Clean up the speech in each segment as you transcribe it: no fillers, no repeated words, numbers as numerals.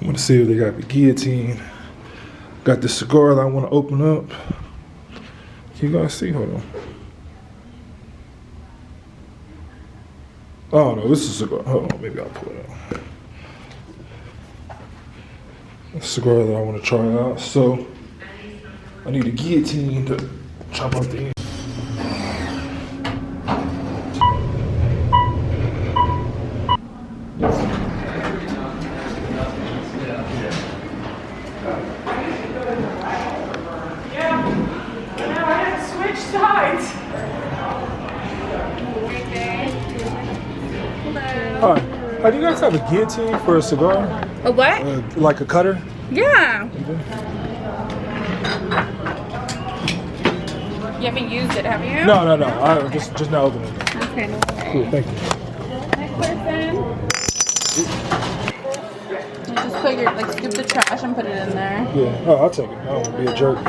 I want to see if they got the guillotine. Got the cigar that I want to open up. Can you guys see? Hold on. Oh no, this is a cigar. Hold on, maybe I'll pull it out. A cigar that I want to try out. So I need a guillotine to chop off the end. Hi, do you guys have a guillotine for a cigar? A what? Like a cutter? Yeah. You haven't used it, have you? No. I just now opening it. Okay, no worries. Cool, thank you. Next person. You just put your, scoop the trash and put it in there. Yeah. Oh, I'll take it. I don't want to be a jerk.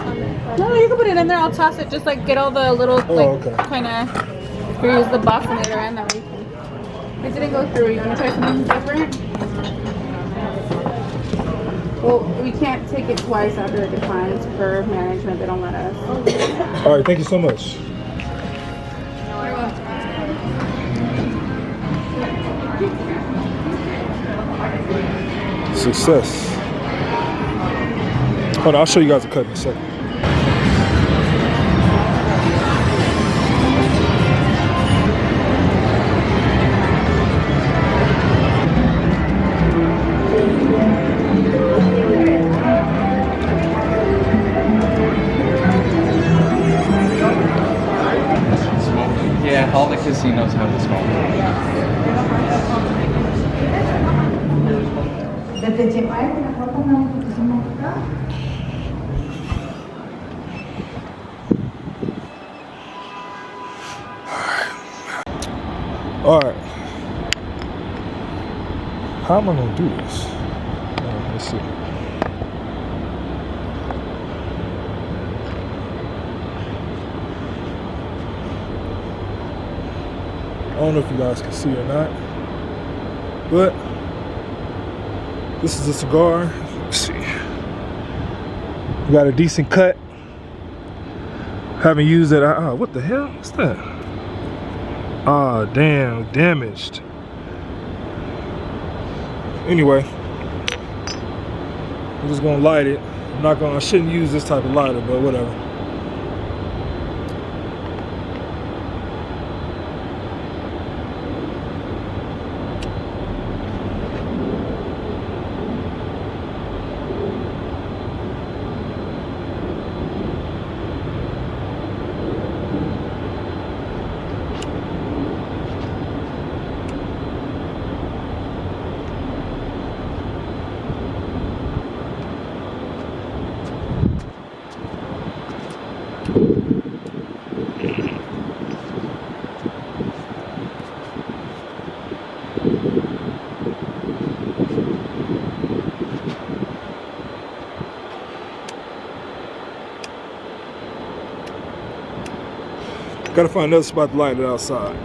No, you can put it in there. I'll toss it. Just get all the little, okay. kind of, use the box on the other end. That way you can. It didn't go through. You want to try something different? Well, we can't take it twice after it declines for management. They don't let us. All right, thank you so much. Success. Hold on, I'll show you guys a cut in a second. Yeah, all the casinos have the smoke. All right. How am I gonna do this? Let's see. I don't know if you guys can see or not, but this is a cigar. Let's see. We got a decent cut. Haven't used it. What the hell? What's that? Ah, damn, damaged. Anyway, I'm just gonna light it. I shouldn't use this type of lighter, but whatever. Gotta find another spot to light it outside.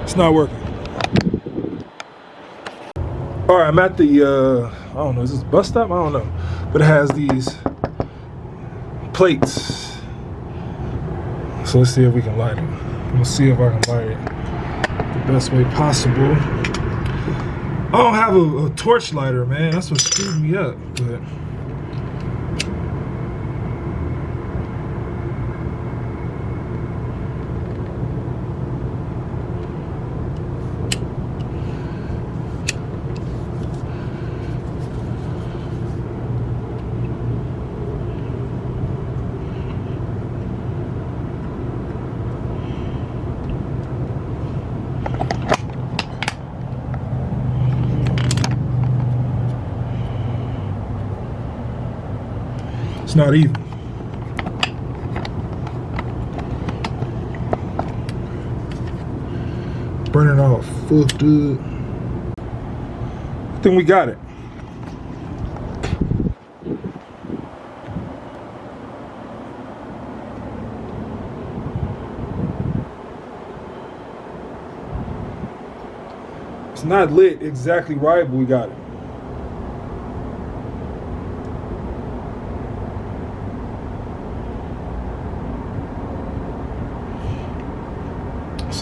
It's not working. All right, I'm at the, I don't know, is this a bus stop? I don't know. But it has these plates. So let's see if we can light it. I'm gonna see if I can light it the best way possible. I don't have a torch lighter, man. That's what screwed me up. But it's not even. Burning off, fucked up. I think we got it. It's not lit exactly right, but we got it.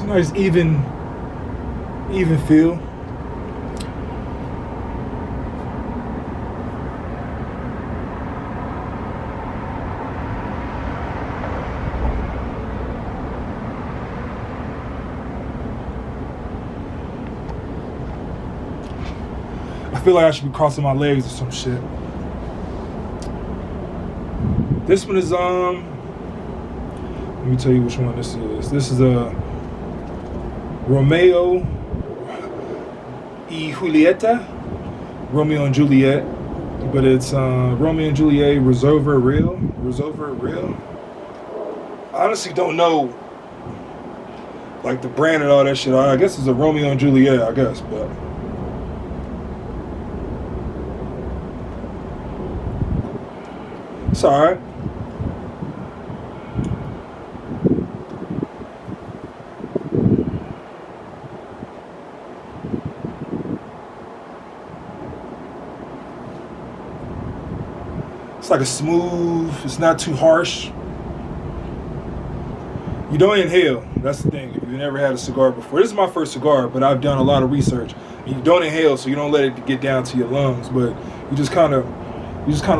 nice even feel. I feel like I should be crossing my legs or some shit. This one is let me tell you which one this is. This is a Romeo y Julieta, Romeo and Juliet, but it's Romeo and Juliet Reserva Real. I honestly don't know like the brand and all that shit. I guess it's a Romeo and Juliet, I guess, but it's alright. It's like a smooth, it's not too harsh. You don't inhale, that's the thing. If you've never had a cigar before, this is my first cigar, but I've done a lot of research. And you don't inhale, so you don't let it get down to your lungs, but you just kind of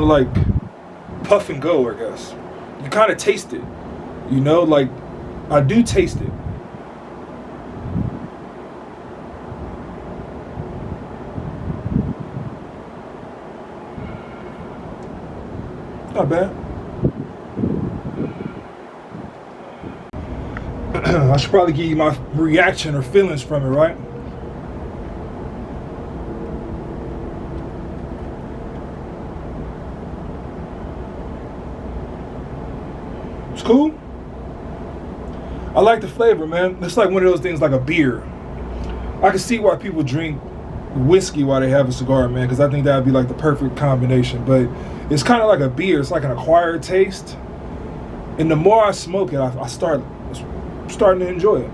like puff and go, I guess. You kind of taste it, you know, like I do taste it. Not bad. I should probably give you my reaction or feelings from it, right? It's cool. I like the flavor, man. It's like one of those things like a beer. I can see why people drink whiskey while they have a cigar, man, because I think that would be like the perfect combination. But it's kind of like a beer. It's like an acquired taste. And the more I smoke it, I start starting to enjoy it.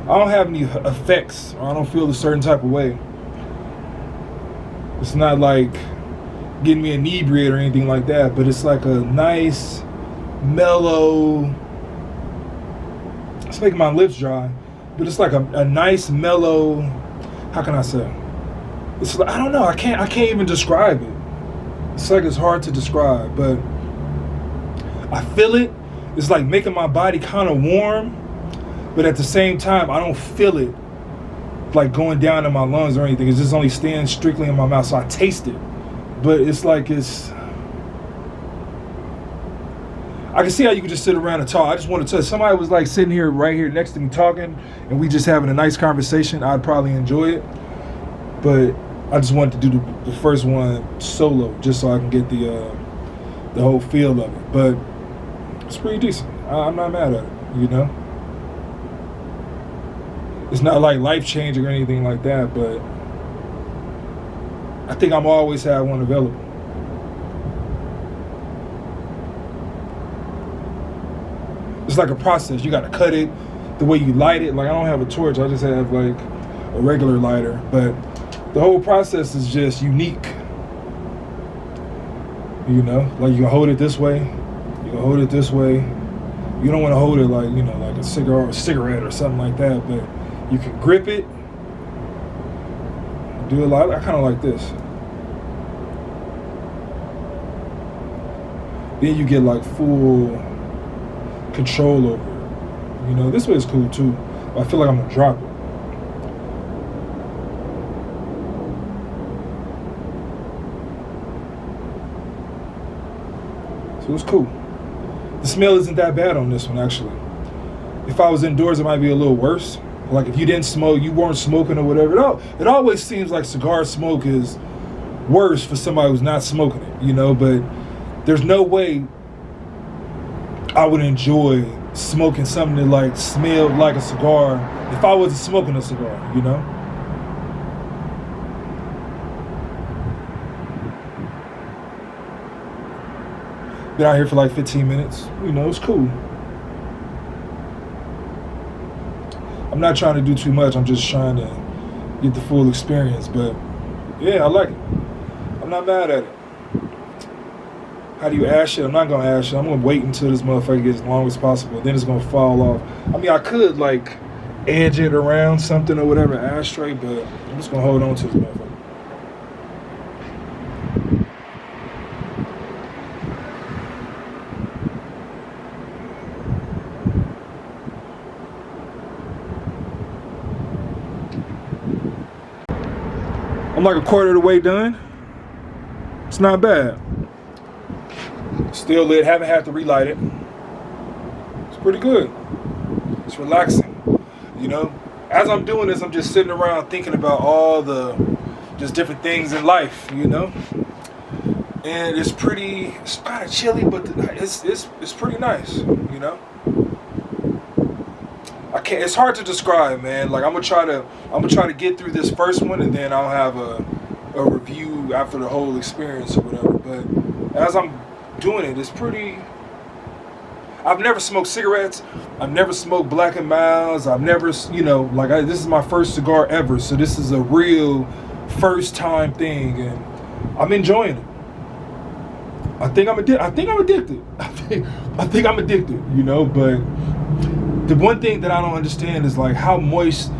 I don't have any effects, or I don't feel a certain type of way. It's not like getting me inebriated or anything like that, but it's like a nice, mellow, it's making my lips dry, but it's like a nice, mellow, how can I say? It's like, I don't know, I can't even describe it. It's like it's hard to describe, but I feel it. It's like making my body kind of warm, but at the same time, I don't feel it like going down in my lungs or anything. It's just only staying strictly in my mouth, so I taste it. But it's like I can see how you could just sit around and talk. I just want to tell you, somebody was like sitting here, right here next to me talking, and we just having a nice conversation, I'd probably enjoy it. But I just wanted to do the first one solo, just so I can get the whole feel of it. But it's pretty decent. I'm not mad at it, you know? It's not like life-changing or anything like that, but I think I'm always have one available. It's like a process. You got to cut it the way you light it. Like, I don't have a torch. I just have like a regular lighter. But the whole process is just unique. You know, like you can hold it this way. You can hold it this way. You don't want to hold it like, you know, like a cigar or a cigarette or something like that. But you can grip it. Do it like, I kind of like this. Then you get like full control over it. You know, this way is cool too. I feel like I'm gonna drop it. So it's cool. The smell isn't that bad on this one, actually. If I was indoors, it might be a little worse. Like if you didn't smoke, you weren't smoking or whatever. It always seems like cigar smoke is worse for somebody who's not smoking it, you know, but there's no way I would enjoy smoking something that like smelled like a cigar if I wasn't smoking a cigar, you know? Been out here for like 15 minutes. You know, it's cool. I'm not trying to do too much. I'm just trying to get the full experience. But yeah, I like it. I'm not mad at it. how do you ash it? I'm not gonna ash it. I'm gonna wait until this motherfucker gets as long as possible. Then it's gonna fall off. I mean, I could like edge it around something or whatever, ashtray, but I'm just gonna hold on to this motherfucker. I'm like a quarter of the way done. It's not bad. Still lit, haven't had to relight it. It's pretty good. It's relaxing. You know, as I'm doing this, I'm just sitting around thinking about all the just different things in life, you know. And it's kind of chilly, but it's pretty nice, you know. It's hard to describe, man. Like I'm gonna try to get through this first one, and then I'll have a review after the whole experience or whatever. But as I'm doing it, it's pretty. I've never smoked cigarettes. I've never smoked Black and Milds. I've never, you know, like this is my first cigar ever, so this is a real first time thing, and I'm enjoying it. I think I'm addicted. I think I'm addicted, you know. But the one thing that I don't understand is like how moist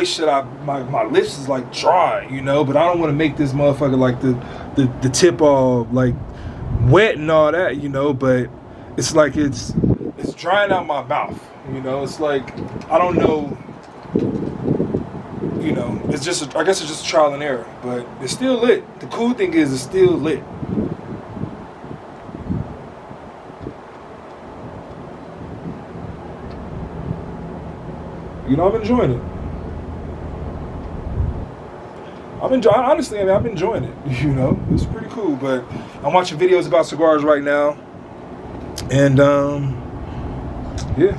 should my lips is like dry, you know. But I don't want to make this motherfucker like the tip all like wet and all that, you know. But it's like it's drying out my mouth, you know. It's like I don't know, you know. It's just I guess it's just trial and error, but it's still lit. The cool thing is it's still lit. You know, I'm enjoying it. Honestly, I mean, I'm enjoying it. You know, it's pretty cool. But I'm watching videos about cigars right now, and yeah.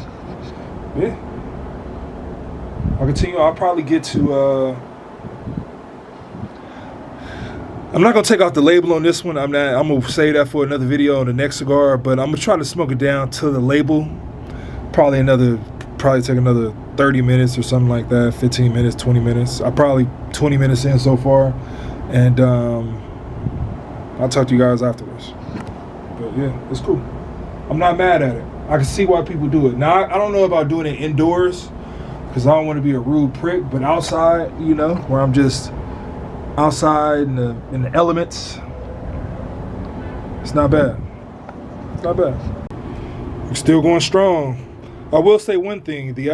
I'll continue. I'll probably get to. I'm not gonna take off the label on this one. I'm gonna save that for another video on the next cigar. But I'm gonna try to smoke it down to the label. Probably take another 30 minutes or something like that, 15 minutes, 20 minutes. I'm probably 20 minutes in so far, and I'll talk to you guys afterwards. But yeah, it's cool. I'm not mad at it. I can see why people do it. Now, I don't know about doing it indoors, because I don't want to be a rude prick, but outside, you know, where I'm just outside in the elements, it's not bad. It's not bad. I'm still going strong. I will say one thing, the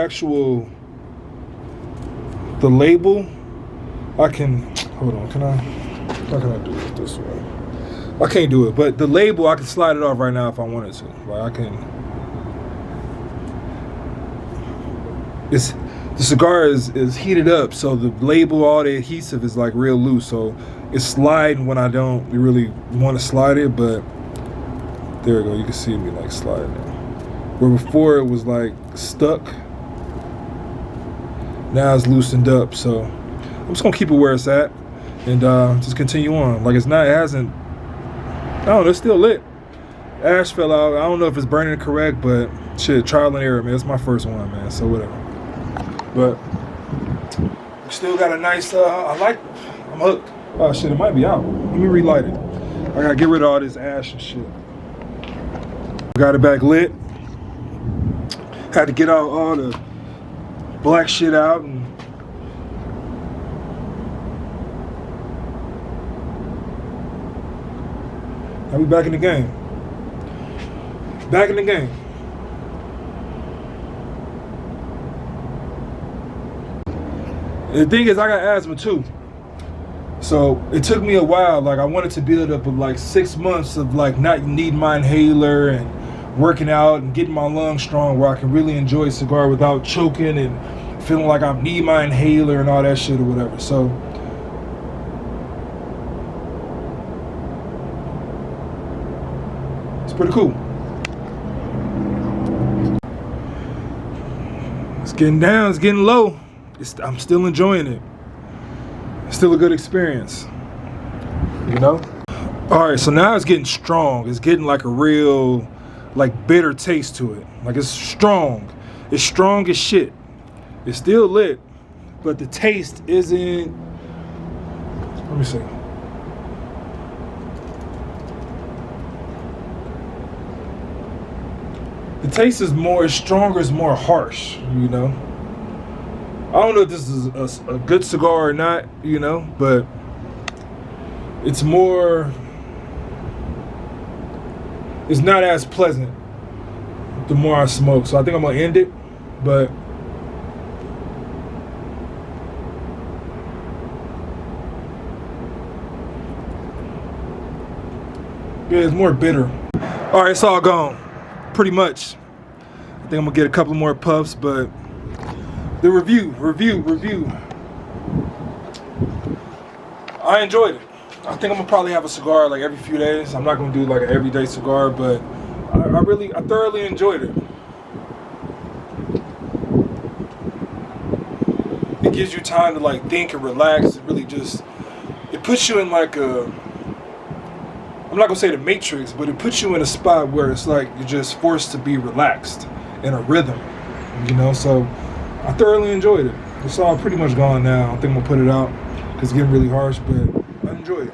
label, how can I do it this way? I can't do it, but the label, I can slide it off right now if I wanted to. Like the cigar is heated up, so the label, all the adhesive is like real loose, so it's sliding when I don't really want to slide it, but there we go, you can see me like sliding it. Where before it was like stuck, now it's loosened up. So I'm just gonna keep it where it's at and just continue on. Like it hasn't, I don't know, it's still lit. Ash fell out. I don't know if it's burning correct, but shit, trial and error, man. It's my first one, man, so whatever. But we still got a nice, I'm hooked. Oh shit, it might be out. Let me relight it. I gotta get rid of all this ash and shit. Got it back lit. Had to get out all the black shit out, and now we back in the game. Back in the game. The thing is, I got asthma too. So it took me a while. Like I wanted to build up of like 6 months of like not needing my inhaler and working out and getting my lungs strong where I can really enjoy a cigar without choking and feeling like I need my inhaler and all that shit or whatever. So it's pretty cool. It's getting down, it's getting low. I'm still enjoying it. It's still a good experience, you know? All right, so now it's getting strong. It's getting like a real like bitter taste to it. Like it's strong. It's strong as shit. It's still lit, but the taste isn't. Let me see. The taste is more stronger, it's more harsh, you know. I don't know if this is a good cigar or not, you know, but it's more, it's not as pleasant the more I smoke. So I think I'm gonna end it, but yeah, it's more bitter. All right, it's all gone, pretty much. I think I'm gonna get a couple more puffs, but the review. I enjoyed it. I think I'm gonna probably have a cigar like every few days. I'm not gonna do like an everyday cigar, but I thoroughly enjoyed it. It gives you time to like think and relax. It really just, it puts you in like a, I'm not gonna say the Matrix, but it puts you in a spot where it's like you're just forced to be relaxed in a rhythm, you know. So I thoroughly enjoyed it. It's all pretty much gone now. I think I'm gonna put it out because it's getting really harsh, but I enjoyed it.